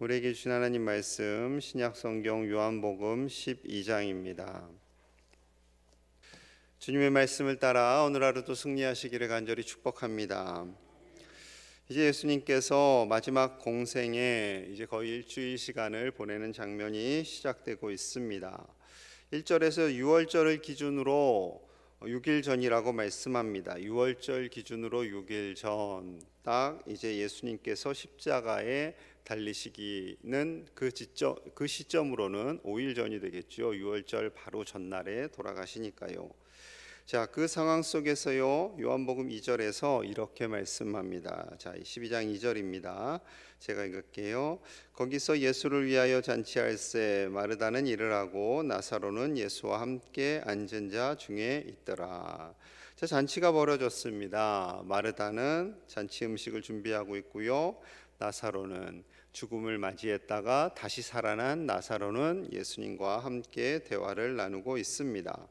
우리에게 주신 하나님 말씀 신약성경 요한복음 12장입니다. 주님의 말씀을 따라 오늘 하루도 승리하시기를 간절히 축복합니다. 이제 예수님께서 마지막 공생에 이제 거의 일주일 시간을 보내는 장면이 시작되고 있습니다. 1절에서 6월절을 기준으로 6일 전이라고 말씀합니다. 6월절 기준으로 6일 전, 딱 이제 예수님께서 십자가에 달리시기는 그 시점으로는 5일 전이 되겠죠. 6월절 바로 전날에 돌아가시니까요. 자, 그 상황 속에서요, 요한복음 2절에서 이렇게 말씀합니다. 자, 12장 2절입니다. 제가 읽을게요. 거기서 예수를 위하여 잔치할세 마르다는 일을 하고 나사로는 예수와 함께 앉은 자 중에 있더라. 자, 잔치가 벌어졌습니다. 마르다는 잔치 음식을 준비하고 있고요. 나사로는 죽음을 맞이했다가 다시 살아난 나사로는 예수님과 함께 대화를 나누고 있습니다.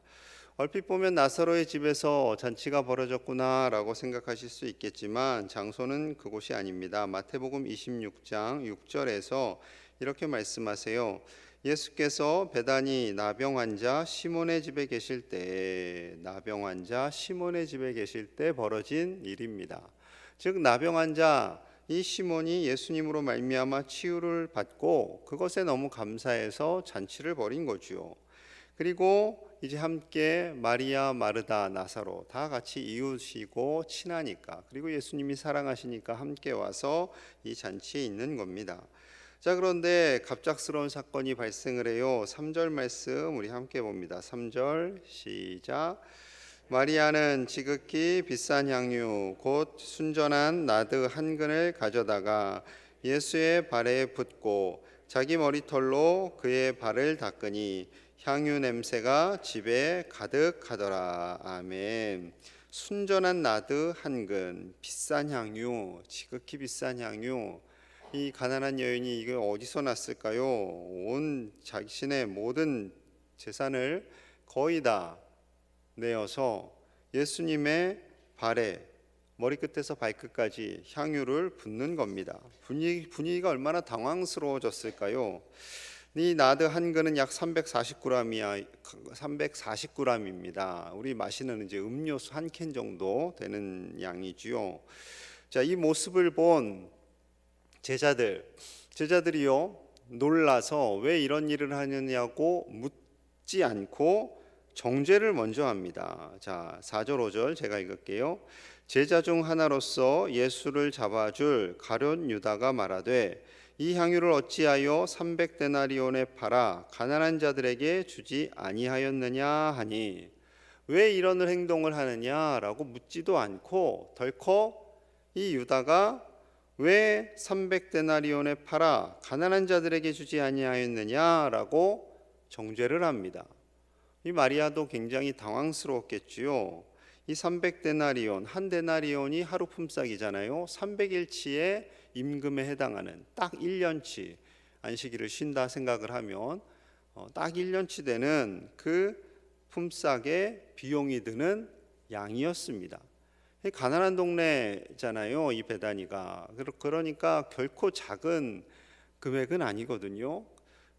얼핏 보면 나사로의 집에서 잔치가 벌어졌구나라고 생각하실 수 있겠지만 장소는 그곳이 아닙니다. 마태복음 26장 6절에서 이렇게 말씀하세요. 예수께서 베다니 나병 환자 시몬의 집에 계실 때 벌어진 일입니다. 즉 나병 환자 이 시몬이 예수님으로 말미암아 치유를 받고 그것에 너무 감사해서 잔치를 벌인 거죠. 그리고 이제 함께 마리아, 마르다, 나사로 다 같이 이웃이고 친하니까, 그리고 예수님이 사랑하시니까 함께 와서 이 잔치에 있는 겁니다. 자, 그런데 갑작스러운 사건이 발생을 해요. 3절 말씀 우리 함께 봅니다. 3절 시작. 마리아는 지극히 비싼 향유 곧 순전한 나드 한 근을 가져다가 예수의 발에 붓고 자기 머리털로 그의 발을 닦으니 향유 냄새가 집에 가득하더라. 아멘. 순전한 나드 한 근, 비싼 향유, 지극히 비싼 향유. 이 가난한 여인이 이거 어디서 났을까요? 온 자신의 모든 재산을 거의 다 내어서 예수님의 발에 머리끝에서 발끝까지 향유를 붓는 겁니다. 분위기가 얼마나 당황스러워졌을까요? 이 나드 한 근은 약 340g입니다. 우리 마시는 이제 음료수 한 캔 정도 되는 양이지요. 자, 이 모습을 본 제자들이요 놀라서 왜 이런 일을 하느냐고 묻지 않고 정죄를 먼저 합니다. 자, 4절 5절 제가 읽을게요. 제자 중 하나로서 예수를 잡아줄 가룟 유다가 말하되 이 향유를 어찌하여 300데나리온에 팔아 가난한 자들에게 주지 아니하였느냐 하니, 왜 이런 행동을 하느냐라고 묻지도 않고 덜컥 이 유다가 왜 300데나리온에 팔아 가난한 자들에게 주지 아니하였느냐라고 정죄를 합니다. 이 마리아도 굉장히 당황스러웠겠지요. 이 300데나리온, 한 데나리온이 하루 품삯이잖아요. 300일치의 임금에 해당하는 딱 1년치, 안식일을 쉰다 생각을 하면 딱 1년치 되는 그 품삯에 비용이 드는 양이었습니다. 가난한 동네잖아요, 이 베다니가. 그러니까 결코 작은 금액은 아니거든요.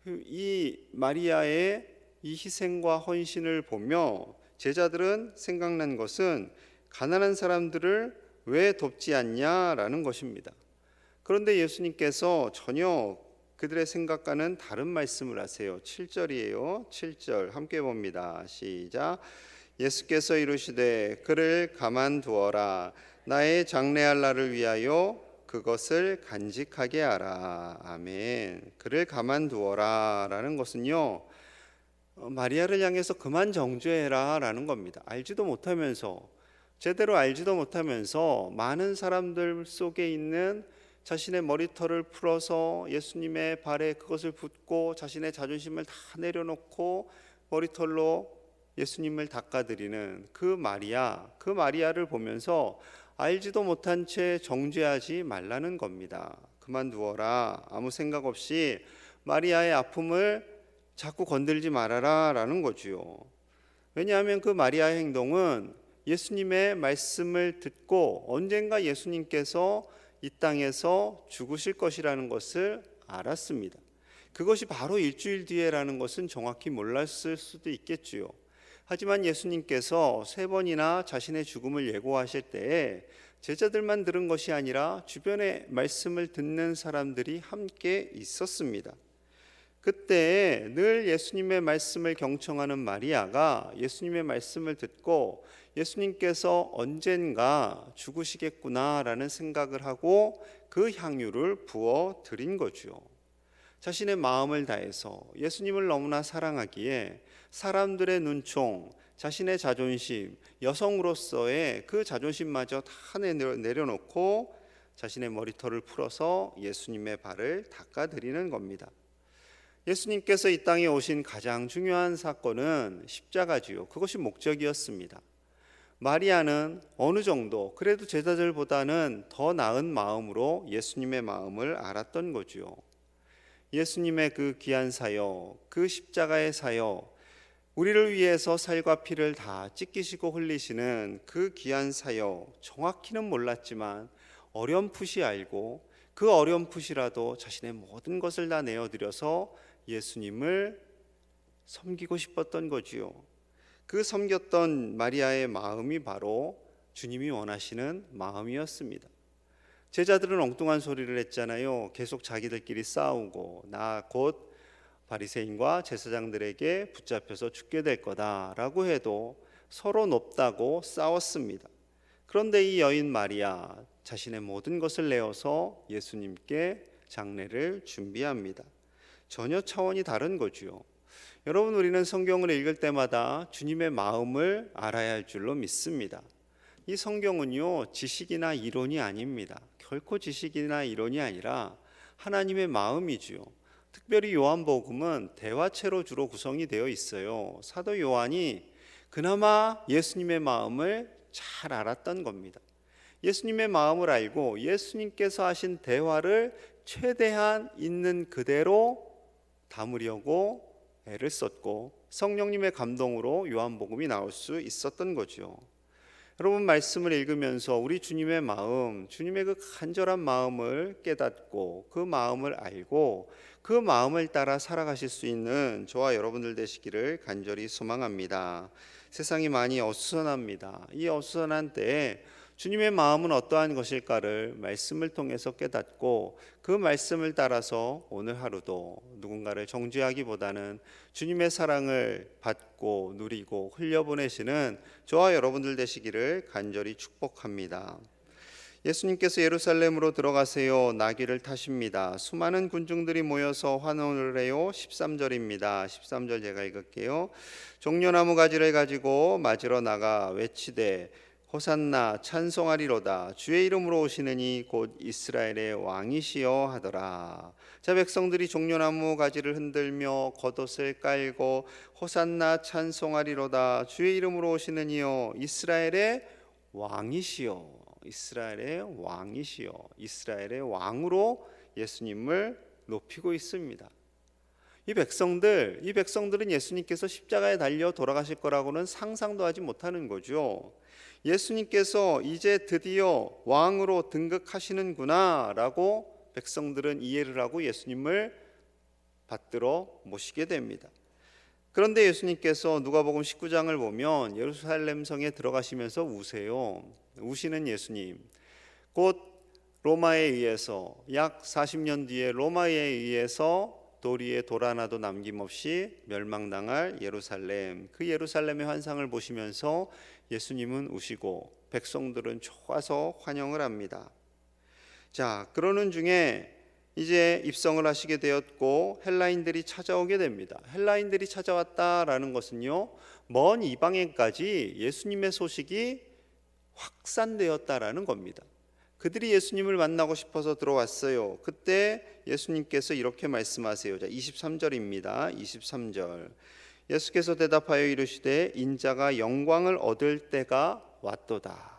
이 마리아의 이 희생과 헌신을 보며 제자들은 생각난 것은 가난한 사람들을 왜 돕지 않냐라는 것입니다. 그런데 예수님께서 전혀 그들의 생각과는 다른 말씀을 하세요. 7절이에요. 7절 함께 봅니다. 시작. 예수께서 이르시되 그를 가만두어라. 나의 장래할 날을 위하여 그것을 간직하게 하라. 아멘. 그를 가만두어라 라는 것은요, 마리아를 향해서 그만 정죄해라 라는 겁니다. 제대로 알지도 못하면서 많은 사람들 속에 있는 자신의 머리털을 풀어서 예수님의 발에 그것을 붓고 자신의 자존심을 다 내려놓고 머리털로 예수님을 닦아드리는 그 마리아를 보면서 알지도 못한 채 정죄하지 말라는 겁니다. 그만두어라. 아무 생각 없이 마리아의 아픔을 자꾸 건들지 말아라 라는 거지요. 왜냐하면 그 마리아의 행동은 예수님의 말씀을 듣고 언젠가 예수님께서 이 땅에서 죽으실 것이라는 것을 알았습니다. 그것이 바로 일주일 뒤에라는 것은 정확히 몰랐을 수도 있겠지요. 하지만 예수님께서 3번이나 자신의 죽음을 예고하실 때에 제자들만 들은 것이 아니라 주변에 말씀을 듣는 사람들이 함께 있었습니다. 그때 늘 예수님의 말씀을 경청하는 마리아가 예수님의 말씀을 듣고 예수님께서 언젠가 죽으시겠구나라는 생각을 하고 그 향유를 부어 드린 거죠. 자신의 마음을 다해서 예수님을 너무나 사랑하기에 사람들의 눈총, 자신의 자존심, 여성으로서의 그 자존심마저 다 내려놓고 자신의 머리털을 풀어서 예수님의 발을 닦아드리는 겁니다. 예수님께서 이 땅에 오신 가장 중요한 사건은 십자가지요. 그것이 목적이었습니다. 마리아는 어느 정도 그래도 제자들보다는 더 나은 마음으로 예수님의 마음을 알았던 거지요. 예수님의 그 귀한 사역, 그 십자가의 사역, 우리를 위해서 살과 피를 다 찢기시고 흘리시는 그 귀한 사역, 정확히는 몰랐지만 어렴풋이 알고 그 어렴풋이라도 자신의 모든 것을 다 내어드려서 예수님을 섬기고 싶었던 거지요. 그 섬겼던 마리아의 마음이 바로 주님이 원하시는 마음이었습니다. 제자들은 엉뚱한 소리를 했잖아요. 계속 자기들끼리 싸우고 나 곧 바리새인과 제사장들에게 붙잡혀서 죽게 될 거다라고 해도 서로 높다고 싸웠습니다. 그런데 이 여인 마리아 자신의 모든 것을 내어서 예수님께 장례를 준비합니다. 전혀 차원이 다른 거지요. 여러분, 우리는 성경을 읽을 때마다 주님의 마음을 알아야 할 줄로 믿습니다. 이 성경은요, 지식이나 이론이 아닙니다. 결코 지식이나 이론이 아니라 하나님의 마음이지요. 특별히 요한복음은 대화체로 주로 구성이 되어 있어요. 사도 요한이 그나마 예수님의 마음을 잘 알았던 겁니다. 예수님의 마음을 알고 예수님께서 하신 대화를 최대한 있는 그대로 담으려고 애를 썼고 성령님의 감동으로 요한복음이 나올 수 있었던 거죠. 여러분, 말씀을 읽으면서 우리 주님의 마음, 주님의 그 간절한 마음을 깨닫고 그 마음을 알고 그 마음을 따라 살아가실 수 있는 저와 여러분들 되시기를 간절히 소망합니다. 세상이 많이 어수선합니다. 이 어수선한 때에 주님의 마음은 어떠한 것일까를 말씀을 통해서 깨닫고 그 말씀을 따라서 오늘 하루도 누군가를 정죄하기보다는 주님의 사랑을 받고 누리고 흘려보내시는 저와 여러분들 되시기를 간절히 축복합니다. 예수님께서 예루살렘으로 들어가세요. 나귀를 타십니다. 수많은 군중들이 모여서 환호를 해요. 13절입니다. 13절 제가 읽을게요. 종려나무 가지를 가지고 맞으러 나가 외치되 호산나 찬송하리로다. 주의 이름으로 오시느니 곧 이스라엘의 왕이시여 하더라. 자, 백성들이 종려나무 가지를 흔들며 겉옷을 깔고 호산나 찬송하리로다. 주의 이름으로 오시느니요 이스라엘의 왕이시여. 이스라엘의 왕이시여. 이스라엘의 왕으로 예수님을 높이고 있습니다. 이 백성들은 예수님께서 십자가에 달려 돌아가실 거라고는 상상도 하지 못하는 거죠. 예수님께서 이제 드디어 왕으로 등극하시는구나 라고 백성들은 이해를 하고 예수님을 받들어 모시게 됩니다. 그런데 예수님께서 누가복음 19장을 보면 예루살렘 성에 들어가시면서 우세요. 우시는 예수님, 곧 로마에 의해서 약 40년 뒤에 로마에 의해서 도리에 돌 하나도 남김없이 멸망당할 예루살렘, 그 예루살렘의 환상을 보시면서 예수님은 우시고 백성들은 좋아서 환영을 합니다. 자, 그러는 중에 이제 입성을 하시게 되었고 헬라인들이 찾아오게 됩니다. 헬라인들이 찾아왔다라는 것은요, 먼 이방인까지 예수님의 소식이 확산되었다라는 겁니다. 그들이 예수님을 만나고 싶어서 들어왔어요. 그때 예수님께서 이렇게 말씀하세요. 자, 23절입니다. 23절. 예수께서 대답하여 이르시되 인자가 영광을 얻을 때가 왔도다.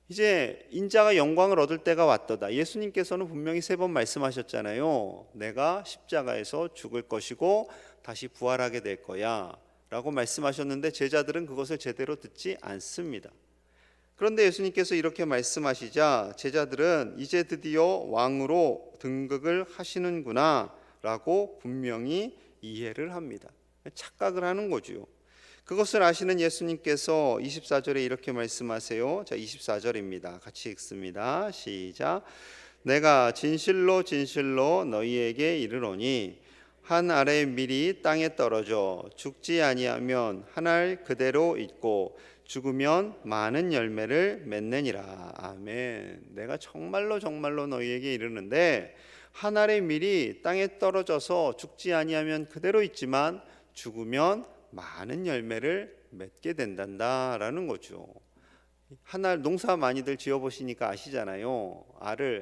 이제 인자가 영광을 얻을 때가 왔도다. 예수님께서는 분명히 3번 말씀하셨잖아요. 내가 십자가에서 죽을 것이고 다시 부활하게 될 거야 라고 말씀하셨는데 제자들은 그것을 제대로 듣지 않습니다. 그런데 예수님께서 이렇게 말씀하시자 제자들은 이제 드디어 왕으로 등극을 하시는구나 라고 분명히 이해를 합니다. 착각을 하는 거죠. 그것을 아시는 예수님께서 24절에 이렇게 말씀하세요. 자, 24절입니다. 같이 읽습니다. 시작. 내가 진실로 진실로 너희에게 이르노니 한 알의 밀이 땅에 떨어져 죽지 아니하면 한 알 그대로 있고 죽으면 많은 열매를 맺느니라. 아멘. 내가 정말로 정말로 너희에게 이르는데 한 알의 밀이 땅에 떨어져서 죽지 아니하면 그대로 있지만 죽으면 많은 열매를 맺게 된단다라는 거죠. 한 알 농사 많이들 지어보시니까 아시잖아요.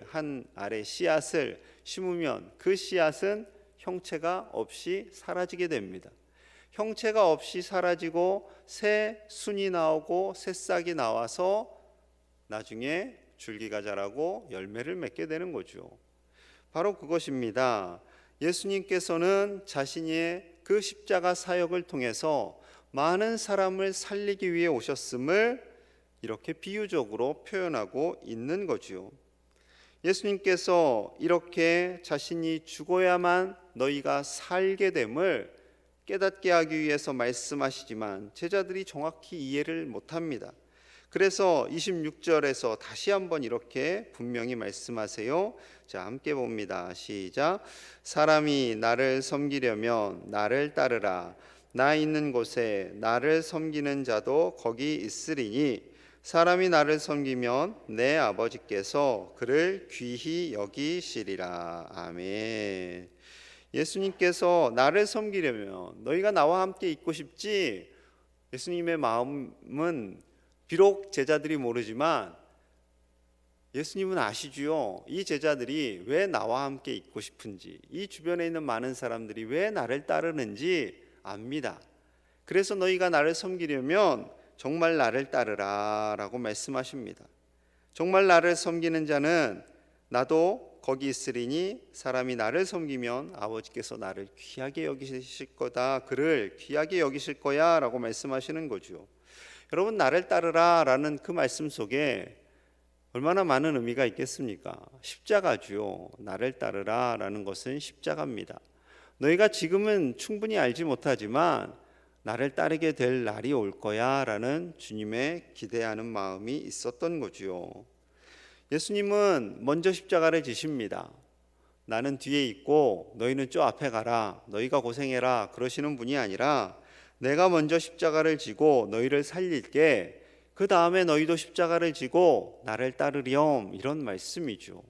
한 알의 씨앗을 심으면 그 씨앗은 형체가 없이 사라지게 됩니다. 형체가 없이 사라지고 새 순이 나오고 새싹이 나와서 나중에 줄기가 자라고 열매를 맺게 되는 거죠. 바로 그것입니다. 예수님께서는 자신의 그 십자가 사역을 통해서 많은 사람을 살리기 위해 오셨음을 이렇게 비유적으로 표현하고 있는 거지요. 예수님께서 이렇게 자신이 죽어야만 너희가 살게 됨을 깨닫게 하기 위해서 말씀하시지만 제자들이 정확히 이해를 못합니다. 그래서 26절에서 다시 한번 이렇게 분명히 말씀하세요. 자, 함께 봅니다. 시작. 사람이 나를 섬기려면 나를 따르라. 나 있는 곳에 나를 섬기는 자도 거기 있으리니 사람이 나를 섬기면 내 아버지께서 그를 귀히 여기시리라. 아멘. 예수님께서 나를 섬기려면 너희가 나와 함께 있고 싶지? 예수님의 마음은 비록 제자들이 모르지만 예수님은 아시지요. 이 제자들이 왜 나와 함께 있고 싶은지, 이 주변에 있는 많은 사람들이 왜 나를 따르는지 압니다. 그래서 너희가 나를 섬기려면 정말 나를 따르라 라고 말씀하십니다. 정말 나를 섬기는 자는 나도 거기 있으리니 사람이 나를 섬기면 아버지께서 나를 귀하게 여기실 거다. 그를 귀하게 여기실 거야 라고 말씀하시는 거죠. 여러분, 나를 따르라 라는 그 말씀 속에 얼마나 많은 의미가 있겠습니까? 십자가죠. 나를 따르라 라는 것은 십자가입니다. 너희가 지금은 충분히 알지 못하지만 나를 따르게 될 날이 올 거야 라는 주님의 기대하는 마음이 있었던 거지요. 예수님은 먼저 십자가를 지십니다. 나는 뒤에 있고 너희는 저 앞에 가라, 너희가 고생해라 그러시는 분이 아니라 내가 먼저 십자가를 지고 너희를 살릴게, 그 다음에 너희도 십자가를 지고 나를 따르렴, 이런 말씀이죠.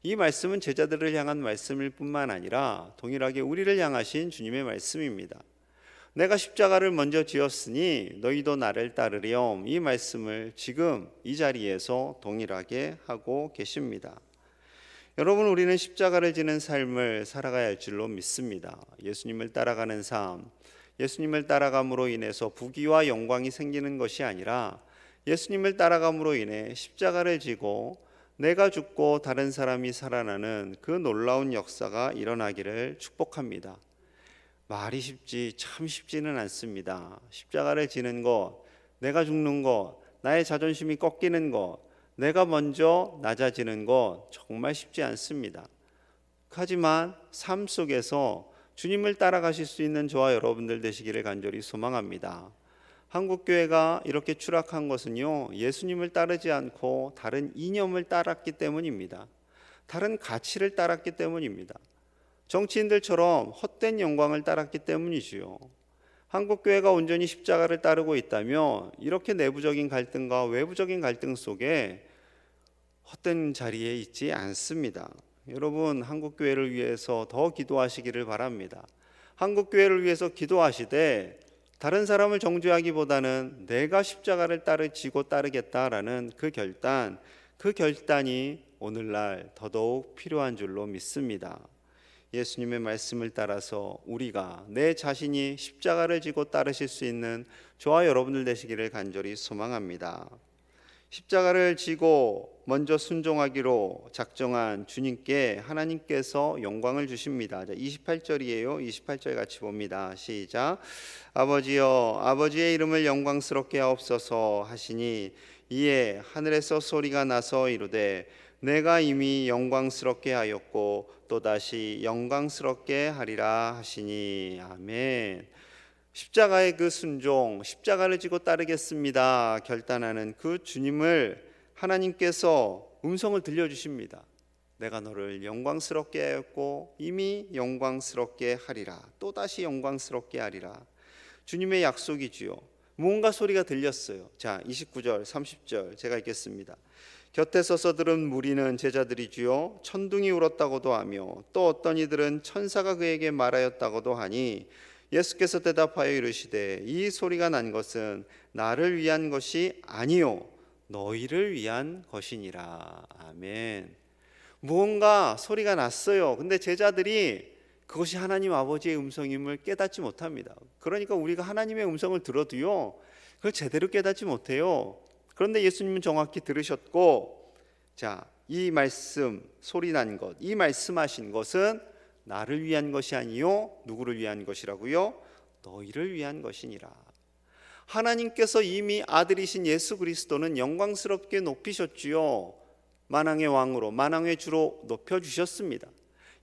이 말씀은 제자들을 향한 말씀일 뿐만 아니라 동일하게 우리를 향하신 주님의 말씀입니다. 내가 십자가를 먼저 지었으니 너희도 나를 따르렴, 이 말씀을 지금 이 자리에서 동일하게 하고 계십니다. 여러분, 우리는 십자가를 지는 삶을 살아가야 할 줄로 믿습니다. 예수님을 따라가는 삶, 예수님을 따라감으로 인해서 부귀와 영광이 생기는 것이 아니라 예수님을 따라감으로 인해 십자가를 지고 내가 죽고 다른 사람이 살아나는 그 놀라운 역사가 일어나기를 축복합니다. 말이 쉽지 참 쉽지는 않습니다. 십자가를 지는 것, 내가 죽는 것, 나의 자존심이 꺾이는 것, 내가 먼저 낮아지는 것 정말 쉽지 않습니다. 하지만 삶 속에서 주님을 따라가실 수 있는 저와 여러분들 되시기를 간절히 소망합니다. 한국교회가 이렇게 추락한 것은요, 예수님을 따르지 않고 다른 이념을 따랐기 때문입니다. 다른 가치를 따랐기 때문입니다. 정치인들처럼 헛된 영광을 따랐기 때문이지요. 한국교회가 온전히 십자가를 따르고 있다면 이렇게 내부적인 갈등과 외부적인 갈등 속에 헛된 자리에 있지 않습니다. 여러분, 한국교회를 위해서 더 기도하시기를 바랍니다. 한국교회를 위해서 기도하시되 다른 사람을 정죄하기보다는 내가 십자가를 지고 따르겠다라는 그 결단이 오늘날 더더욱 필요한 줄로 믿습니다. 예수님의 말씀을 따라서 우리가 내 자신이 십자가를 지고 따르실 수 있는 저와 여러분들 되시기를 간절히 소망합니다. 십자가를 지고 먼저 순종하기로 작정한 주님께 하나님께서 영광을 주십니다. 28절이에요. 28절 같이 봅니다. 시작. 아버지여, 아버지의 이름을 영광스럽게 하옵소서 하시니 이에 하늘에서 소리가 나서 이르되 내가 이미 영광스럽게 하였고 또다시 영광스럽게 하리라 하시니. 아멘. 십자가의 그 순종, 십자가를 지고 따르겠습니다 결단하는 그 주님을 하나님께서 음성을 들려주십니다. 내가 너를 영광스럽게 하였고 이미 영광스럽게 하리라. 또다시 영광스럽게 하리라. 주님의 약속이지요. 무언가 소리가 들렸어요. 자, 29절 30절 제가 읽겠습니다. 곁에 서서 들은 무리는 제자들이지요 천둥이 울었다고도 하며 또 어떤 이들은 천사가 그에게 말하였다고도 하니 예수께서 대답하여 이르시되 이 소리가 난 것은 나를 위한 것이 아니요 너희를 위한 것이니라. 아멘. 무언가 소리가 났어요. 근데 제자들이 그것이 하나님 아버지의 음성임을 깨닫지 못합니다. 그러니까 우리가 하나님의 음성을 들어도요 그걸 제대로 깨닫지 못해요. 그런데 예수님은 정확히 들으셨고, 자, 이 말씀, 소리 난 것, 이 말씀하신 것은 나를 위한 것이 아니요 누구를 위한 것이라고요? 너희를 위한 것이니라. 하나님께서 이미 아들이신 예수 그리스도는 영광스럽게 높이셨지요. 만왕의 왕으로, 만왕의 주로 높여주셨습니다.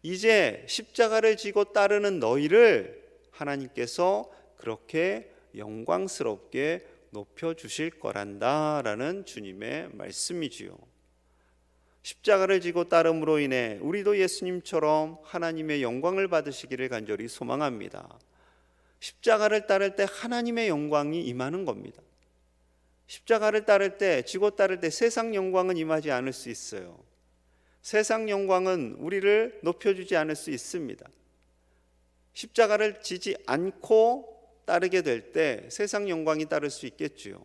이제 십자가를 지고 따르는 너희를 하나님께서 그렇게 영광스럽게 높여주실 거란다라는 주님의 말씀이지요. 십자가를 지고 따름으로 인해 우리도 예수님처럼 하나님의 영광을 받으시기를 간절히 소망합니다. 십자가를 따를 때 하나님의 영광이 임하는 겁니다. 십자가를 따를 때, 지고 따를 때 세상 영광은 임하지 않을 수 있어요. 세상 영광은 우리를 높여주지 않을 수 있습니다. 십자가를 지지 않고 따르게 될 때 세상 영광이 따를 수 있겠지요.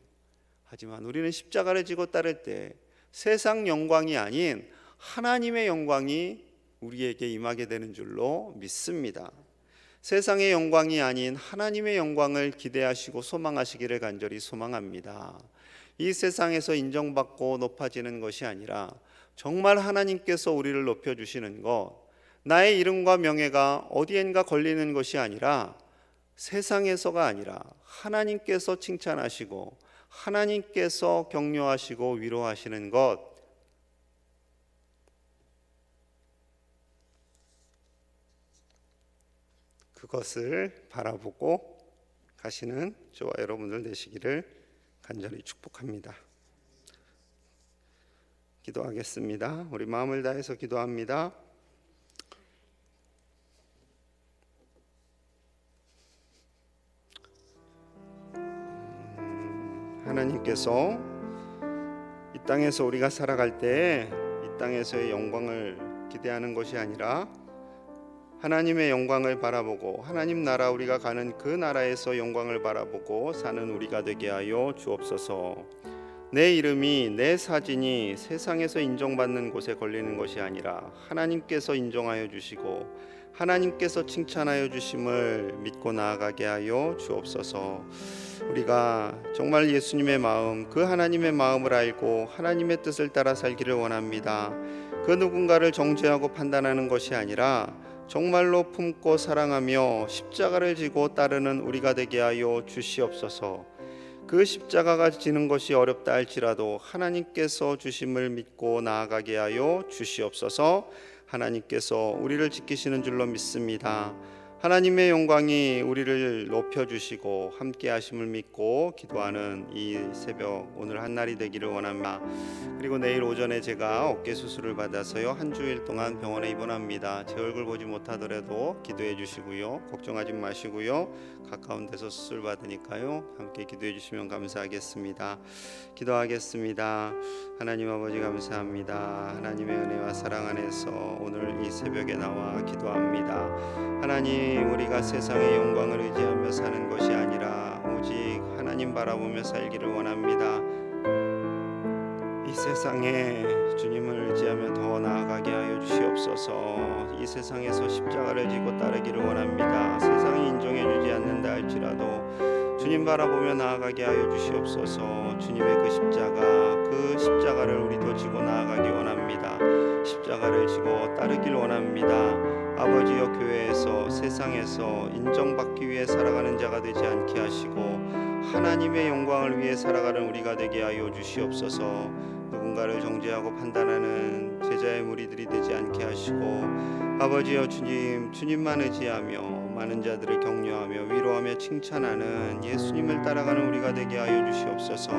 하지만 우리는 십자가를 지고 따를 때 세상 영광이 아닌 하나님의 영광이 우리에게 임하게 되는 줄로 믿습니다. 세상의 영광이 아닌 하나님의 영광을 기대하시고 소망하시기를 간절히 소망합니다. 이 세상에서 인정받고 높아지는 것이 아니라 정말 하나님께서 우리를 높여주시는 것, 나의 이름과 명예가 어디엔가 걸리는 것이 아니라 세상에서가 아니라 하나님께서 칭찬하시고 하나님께서 격려하시고 위로하시는 것, 그것을 바라보고 가시는 저와 여러분들 되시기를 간절히 축복합니다. 기도하겠습니다. 우리 마음을 다해서 기도합니다. 하나님께서 이 땅에서 우리가 살아갈 때 이 땅에서의 영광을 기대하는 것이 아니라 하나님의 영광을 바라보고 하나님 나라, 우리가 가는 그 나라에서 영광을 바라보고 사는 우리가 되게 하여 주옵소서. 내 이름이, 내 사진이 세상에서 인정받는 곳에 걸리는 것이 아니라 하나님께서 인정하여 주시고 하나님께서 칭찬하여 주심을 믿고 나아가게 하여 주옵소서. 우리가 정말 예수님의 마음, 그 하나님의 마음을 알고 하나님의 뜻을 따라 살기를 원합니다. 그 누군가를 정죄하고 판단하는 것이 아니라 정말로 품고 사랑하며 십자가를 지고 따르는 우리가 되게 하여 주시옵소서. 그 십자가가 지는 것이 어렵다 할지라도 하나님께서 주심을 믿고 나아가게 하여 주시옵소서. 하나님께서 우리를 지키시는 줄로 믿습니다. 하나님의 영광이 우리를 높여주시고 함께 하심을 믿고 기도하는 이 새벽, 오늘 한날이 되기를 원합니다. 그리고 내일 오전에 제가 어깨 수술을 받아서요, 한 주일 동안 병원에 입원합니다. 제 얼굴 보지 못하더라도 기도해 주시고요, 걱정하지 마시고요, 가까운 데서 수술 받으니까요 함께 기도해 주시면 감사하겠습니다. 기도하겠습니다. 하나님 아버지 감사합니다. 하나님의 은혜와 사랑 안에서 오늘 이 새벽에 나와 기도합니다. 하나님, 우리가 세상의 영광을 의지하며 사는 것이 아니라 오직 하나님 바라보며 살기를 원합니다. 이 세상에 주님을 의지하며 더 나아가게 하여 주시옵소서. 이 세상에서 십자가를 지고 따르기를 원합니다. 세상이 인정해 주지 않는다 할지라도 주님 바라보며 나아가게 하여 주시옵소서. 주님의 그 십자가를 우리도 지고 나아가기 원합니다. 십자가를 지고 따르길 원합니다. 아버지여, 교회에서 세상에서 인정받기 위해 살아가는 자가 되지 않게 하시고 하나님의 영광을 위해 살아가는 우리가 되게 하여 주시옵소서. 누군가를 정죄하고 판단하는 제자의 무리들이 되지 않게 하시고, 아버지여 주님, 주님만 의지하며 많은 자들을 격려하며 위로하며 칭찬하는 예수님을 따라가는 우리가 되게 하여 주시옵소서.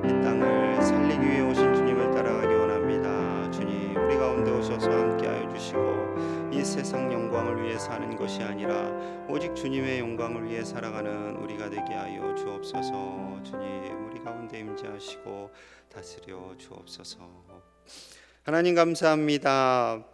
이 땅을 살리기 위해 오신 주님을 따라가기 원합니다. 주님, 우리 가운데 오셔서 함께하여 주시고, 이 세상 영광을 위해 사는 것이 아니라 오직 주님의 영광을 위해 살아가는 우리가 되게 하여 주옵소서. 주님, 우리 가운데 임재하시고 다스려 주옵소서. 하나님 감사합니다.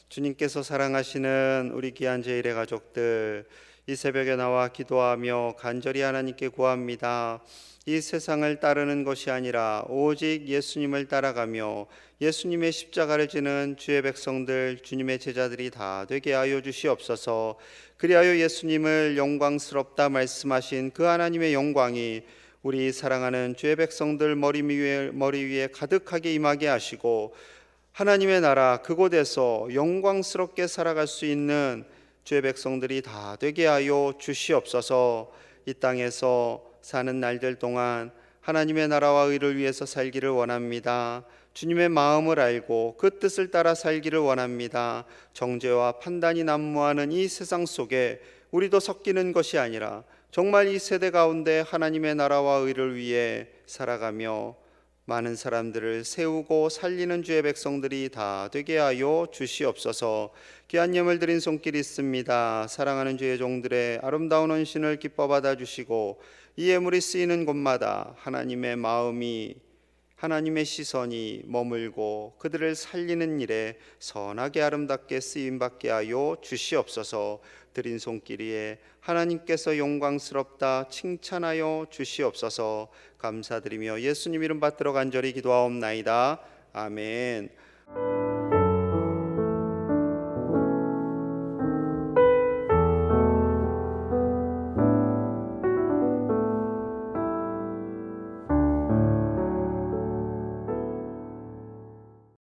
주님께서 사랑하시는 우리 귀한 제1의 가족들, 이 새벽에 나와 기도하며 간절히 하나님께 구합니다. 이 세상을 따르는 것이 아니라 오직 예수님을 따라가며 예수님의 십자가를 지는 주의 백성들, 주님의 제자들이 다 되게 하여 주시옵소서. 그리하여 예수님을 영광스럽다 말씀하신 그 하나님의 영광이 우리 사랑하는 주의 백성들 머리 위에 가득하게 임하게 하시고, 하나님의 나라 그곳에서 영광스럽게 살아갈 수 있는 주의 백성들이 다 되게 하여 주시옵소서. 이 땅에서 사는 날들 동안 하나님의 나라와 의를 위해서 살기를 원합니다. 주님의 마음을 알고 그 뜻을 따라 살기를 원합니다. 정죄와 판단이 난무하는 이 세상 속에 우리도 섞이는 것이 아니라 정말 이 세대 가운데 하나님의 나라와 의를 위해 살아가며 많은 사람들을 세우고 살리는 주의 백성들이 다 되게 하여 주시옵소서. 귀한 예물 드린 손길 있습니다. 사랑하는 주의 종들의 아름다운 헌신을 기뻐 받아주시고, 이 예물이 쓰이는 곳마다 하나님의 마음이, 하나님의 시선이 머물고 그들을 살리는 일에 선하게 아름답게 쓰임받게 하여 주시옵소서. 드린 손길이에 하나님께서 영광스럽다 칭찬하여 주시옵소서. 감사드리며 예수님 이름 받들어 간절히 기도하옵나이다. 아멘.